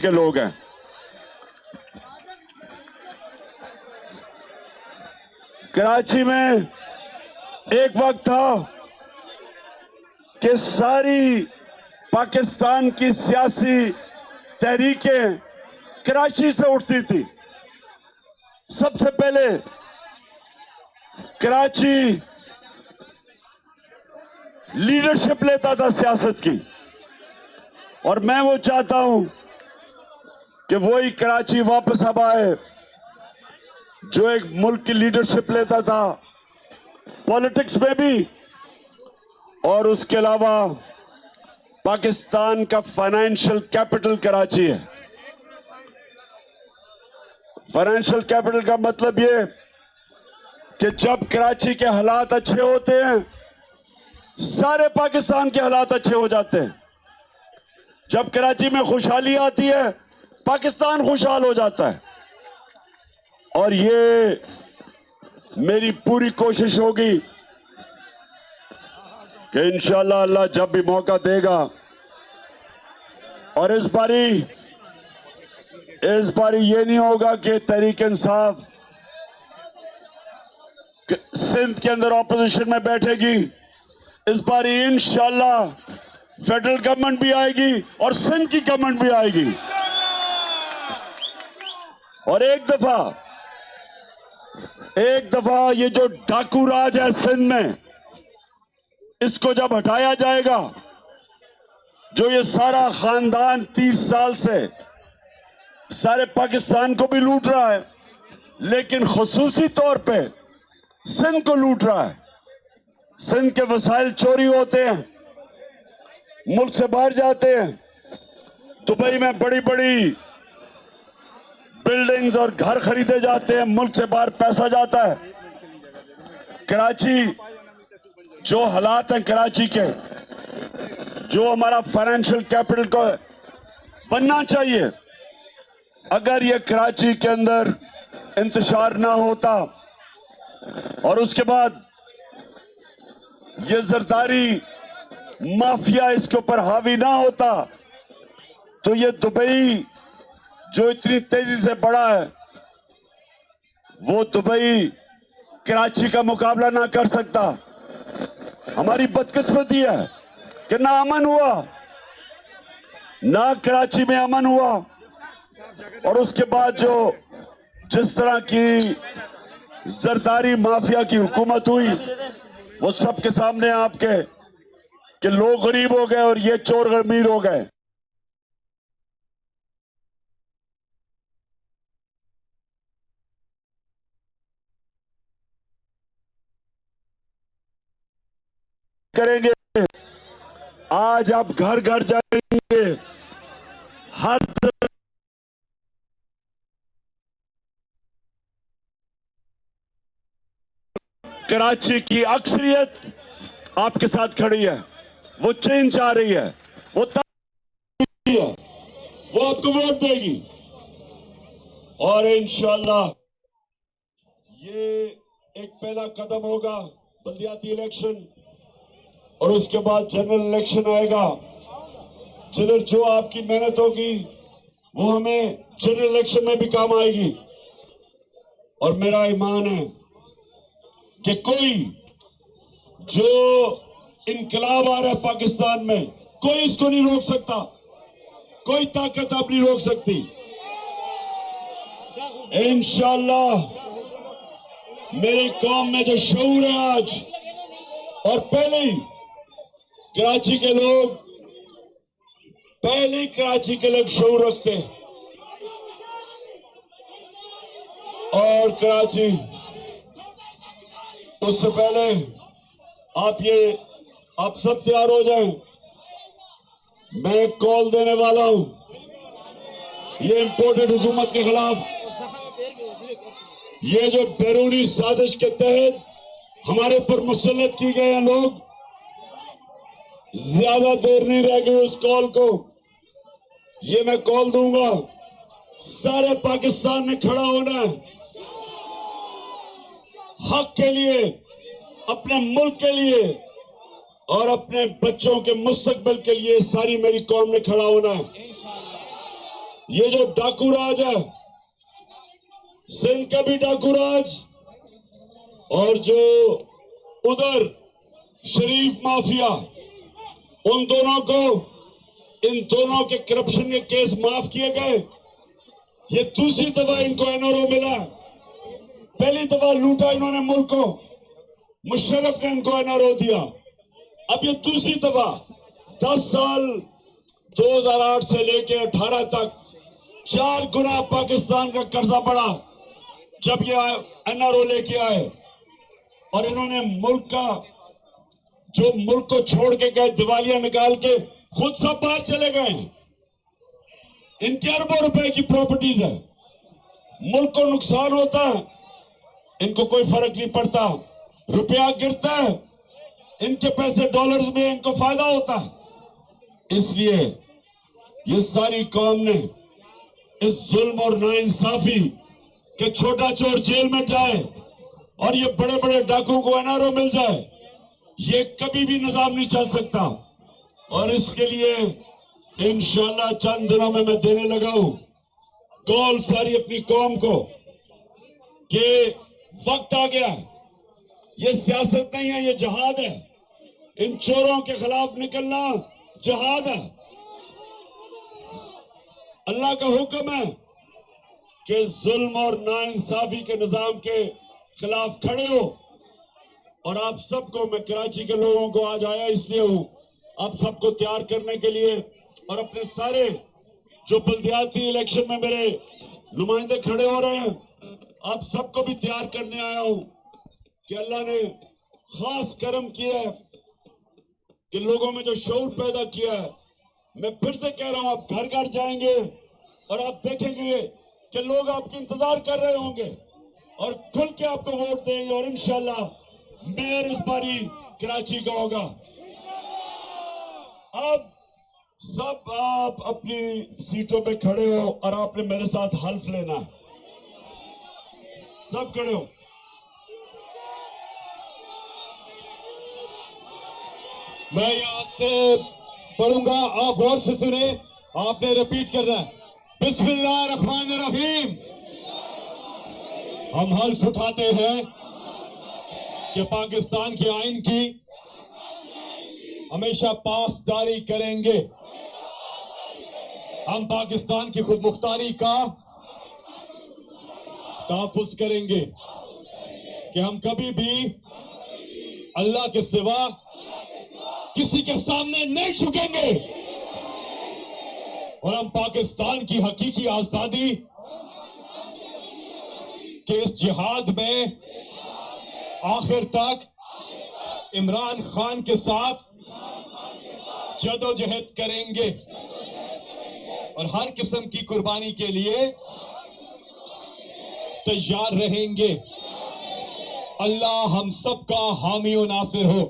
के लोग हैं। कराची में एक वक्त था कि सारी पाकिस्तान की सियासी तहरीकें कराची से उठती थी। सबसे पहले कराची लीडरशिप लेता था सियासत की, और मैं वो चाहता हूं कि वही कराची वापस अब आए जो एक मुल्क की लीडरशिप लेता था पॉलिटिक्स में भी, और उसके अलावा पाकिस्तान का फाइनेंशियल कैपिटल कराची है। फाइनेंशियल कैपिटल का मतलब ये कि जब कराची के हालात अच्छे होते हैं, सारे पाकिस्तान के हालात अच्छे हो जाते हैं। जब कराची में खुशहाली आती है, पाकिस्तान खुशहाल हो जाता है। और ये मेरी पूरी कोशिश होगी कि इंशाअल्लाह अल्लाह जब भी मौका देगा, और इस बारी ये नहीं होगा कि तहरीक इंसाफ सिंध के अंदर ऑपोजिशन में बैठेगी। इस बारी इंशाअल्लाह फेडरल गवर्नमेंट भी आएगी और सिंध की गवर्नमेंट भी आएगी, और एक दफा ये जो डाकू राज है सिंध में, इसको जब हटाया जाएगा, जो ये सारा खानदान 30 साल से सारे पाकिस्तान को भी लूट रहा है, लेकिन खुसूसी तौर पे सिंध को लूट रहा है। सिंध के वसाइल चोरी होते हैं, मुल्क से बाहर जाते हैं। दुबई में बड़ी बड़ी बिल्डिंग्स और घर खरीदे जाते हैं, मुल्क से बाहर पैसा जाता है। कराची जो हालात हैं, कराची के जो हमारा फाइनेंशियल कैपिटल को बनना चाहिए, अगर ये कराची के अंदर इंतशार ना होता और उसके बाद ये जरदारी माफिया इसके ऊपर हावी ना होता, तो ये दुबई जो इतनी तेजी से बढ़ा है, वो दुबई कराची का मुकाबला ना कर सकता। हमारी बदकिस्मती है कि ना अमन हुआ, ना कराची में अमन हुआ, और उसके बाद जो जिस तरह की जरदारी माफिया की हुकूमत हुई, वो सबके सामने आपके कि लोग गरीब हो गए और ये चोर अमीर हो गए। करेंगे आज आप घर घर जाएंगे, हर कराची की अक्सरियत आपके साथ खड़ी है। वो चेंज आ रही है, वो आपको वोट देगी, और इंशाअल्लाह ये एक पहला कदम होगा बल्दियाती इलेक्शन, और उसके बाद जनरल इलेक्शन आएगा। जिधर जो आपकी मेहनत होगी वो हमें जनरल इलेक्शन में भी काम आएगी। और मेरा ईमान है कि कोई जो इनकलाब आ रहा है पाकिस्तान में, कोई इसको नहीं रोक सकता, कोई ताकत अब नहीं रोक सकती। इंशाअल्लाह मेरी कौम में जो शऊर है आज, और पहले ही कराची के लोग शऊर रखते हैं, और कराची उससे पहले आप सब तैयार हो जाएं। मैं कॉल देने वाला हूं ये इंपोर्टेड हुकूमत के खिलाफ। ये जो बैरूनी साजिश के तहत हमारे ऊपर मुसल्लत की गए हैं लोग, ज्यादा देर नहीं रह गई उस कॉल को। ये मैं कॉल दूंगा, सारे पाकिस्तान ने खड़ा होना है हक के लिए, अपने मुल्क के लिए और अपने बच्चों के मुस्तकबिल के लिए। सारी मेरी कौम ने खड़ा होना है। ये जो डाकू राज है, सिंध का भी डाकू राज, और जो उधर शरीफ माफिया, उन दोनों को, इन दोनों के करप्शन के केस माफ किए गए। ये दूसरी दफा इनको एनआरओ मिला। पहली दफा लूटा इन्होंने मुल्क को, मुशर्रफ ने इनको एनआरओ दिया। अब ये दूसरी दफा 10 साल 2008 से लेके 18 तक 4 गुना पाकिस्तान का कर्जा बढ़ा जब ये एनआरओ लेके आए। और इन्होंने मुल्क का, जो मुल्क को छोड़ के गए, दिवालिया निकाल के खुद सब बाहर चले गए। इनके अरबों रुपए की प्रॉपर्टीज है, मुल्क को नुकसान होता है, इनको कोई फर्क नहीं पड़ता। रुपया गिरता है, इनके पैसे डॉलर्स में, इनको फायदा होता है। इसलिए ये सारी कौम ने इस जुल्म और नाइंसाफी के छोटा चोर जेल में जाए और ये बड़े बड़े डाकुओं को एनआरओ मिल जाए, ये कभी भी निजाम नहीं चल सकता। और इसके लिए इंशाअल्लाह चंद दिनों में मैं देने लगा हूं कॉल सारी अपनी कौम को कि वक्त आ गया है। ये सियासत नहीं है, ये जहाद है। इन चोरों के खिलाफ निकलना जहाद है। अल्लाह का हुक्म है कि जुल्म और नाइंसाफी के निजाम के खिलाफ खड़े हो। और आप सबको, मैं कराची के लोगों को आज आया इसलिए हूं, आप सबको तैयार करने के लिए, और अपने सारे जो बल्दियाती इलेक्शन में मेरे नुमाइंदे खड़े हो रहे हैं, आप सबको भी तैयार करने आया हूं कि अल्लाह ने खास करम किया है कि लोगों में जो शऊर पैदा किया है। मैं फिर से कह रहा हूं, आप घर घर जाएंगे और आप देखेंगे कि लोग आपके इंतजार कर रहे होंगे और खुल के आपको वोट देंगे। और इंशाल्लाह मेयर इस बारी कराची का होगा। अब सब आप अपनी सीटों पे खड़े हो और आपने मेरे साथ हल्फ लेना है। सब खड़े हो। मैं यहां से पढ़ूंगा, आप गौर से सुने, आपने रिपीट करना है। बिस्मिल्लाहिर्रहमानिर्रहीम। हम हल्फ उठाते हैं कि पाकिस्तान के आइन की हमेशा पासदारी करेंगे। हम पाकिस्तान की खुद मुख्तारी का तहफ्फुज करेंगे कि हम कभी भी अल्लाह के सिवा किसी के सामने नहीं झुकेंगे। और हम पाकिस्तान की हकीकी आजादी के इस जिहाद में आखिर तक इमरान खान के साथ जदोजहद करेंगे और हर किस्म की कुर्बानी के लिए तैयार रहेंगे। अल्लाह हम सबका हामी और नासिर हो।